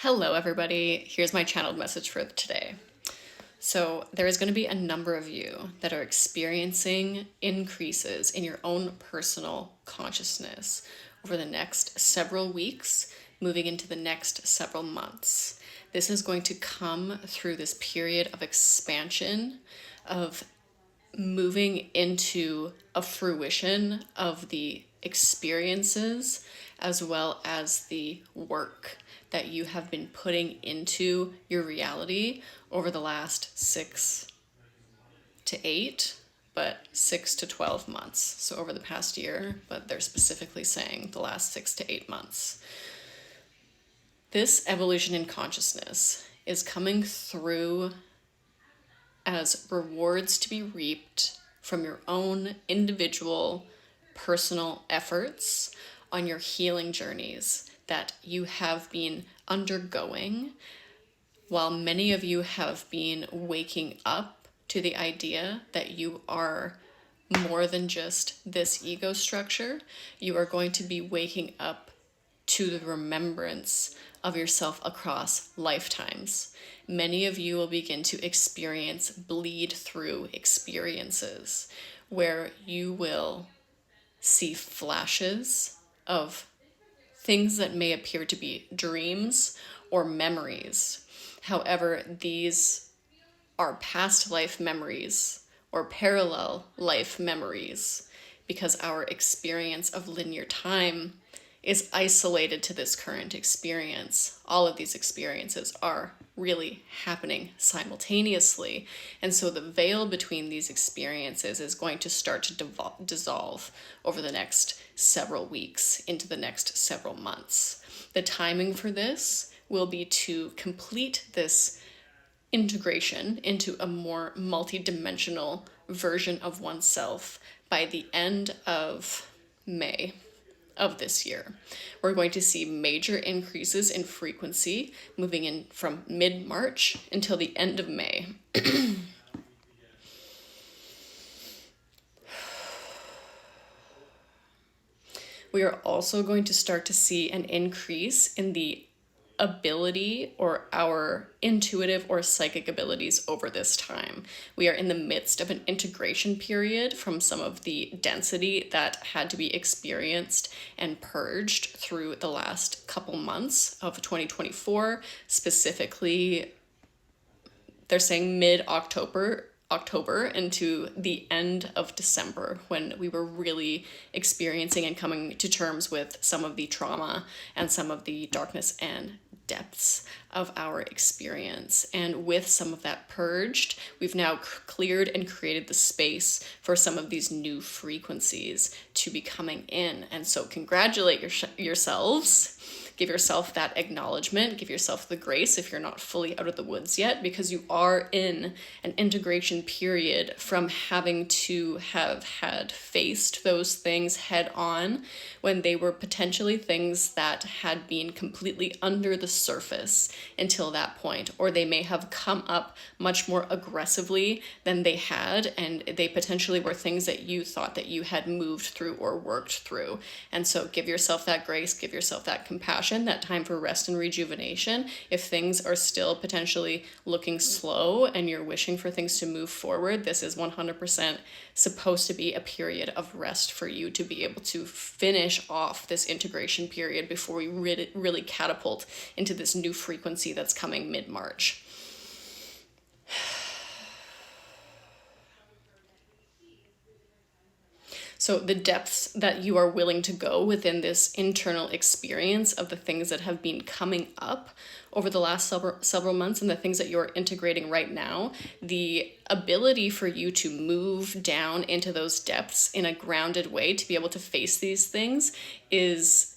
Hello, everybody. Here's my channeled message for today. So, there is going to be a number of you that are experiencing increases in your own personal consciousness over the next several weeks, moving into the next several months. This is going to come through this period of expansion, of moving into a fruition of the experiences as well as the work that you have been putting into your reality over the last 6 to 8, but 6 to 12 months. So over the past year, but they're specifically saying the last 6 to 8 months. This evolution in consciousness is coming through as rewards to be reaped from your own individual personal efforts on your healing journeys that you have been undergoing, while many of you have been waking up to the idea that you are more than just this ego structure. You are going to be waking up to the remembrance of yourself across lifetimes. Many of you will begin to experience bleed through experiences where you will see flashes of things that may appear to be dreams or memories. However, these are past life memories or parallel life memories because our experience of linear time is isolated to this current experience. All of these experiences are really happening simultaneously. And so the veil between these experiences is going to start to dissolve over the next several weeks into the next several months. The timing for this will be to complete this integration into a more multidimensional version of oneself by the end of May of this year. We're going to see major increases in frequency moving in from mid-March until the end of May. We are also going to start to see an increase in the ability or our intuitive or psychic abilities over this time. We are in the midst of an integration period from some of the density that had to be experienced and purged through the last couple months of 2024. Specifically, they're saying mid-October into the end of December, when we were really experiencing and coming to terms with some of the trauma and some of the darkness and depths of our experience. And with some of that purged, we've now cleared and created the space for some of these new frequencies to be coming in. And so congratulate yourselves. Give yourself that acknowledgement, give yourself the grace if you're not fully out of the woods yet, because you are in an integration period from having to have had faced those things head on when they were potentially things that had been completely under the surface until that point, or they may have come up much more aggressively than they had, and they potentially were things that you thought that you had moved through or worked through. And so give yourself that grace, give yourself that compassion, that time for rest and rejuvenation. If things are still potentially looking slow and you're wishing for things to move forward, this is 100% supposed to be a period of rest for you to be able to finish off this integration period before we really catapult into this new frequency that's coming mid-March. So the depths that you are willing to go within this internal experience of the things that have been coming up over the last several months and the things that you're integrating right now, the ability for you to move down into those depths in a grounded way to be able to face these things is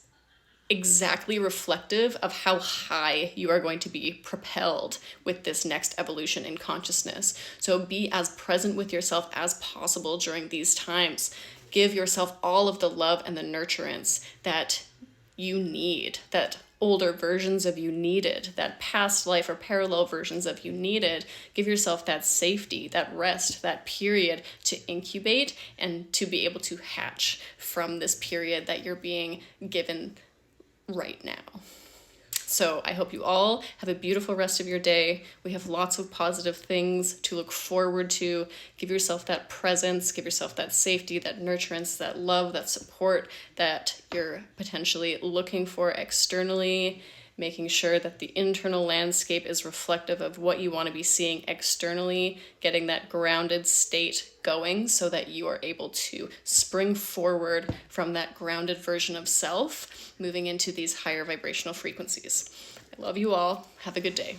exactly reflective of how high you are going to be propelled with this next evolution in consciousness. So be as present with yourself as possible during these times. Give yourself all of the love and the nurturance that you need, that older versions of you needed, that past life or parallel versions of you needed. Give yourself that safety, that rest, that period to incubate and to be able to hatch from this period that you're being given right now. So I hope you all have a beautiful rest of your day. We have lots of positive things to look forward to. Give yourself that presence, give yourself that safety, that nurturance, that love, that support that you're potentially looking for externally, making sure that the internal landscape is reflective of what you want to be seeing externally, getting that grounded state going so that you are able to spring forward from that grounded version of self, moving into these higher vibrational frequencies. I love you all. Have a good day.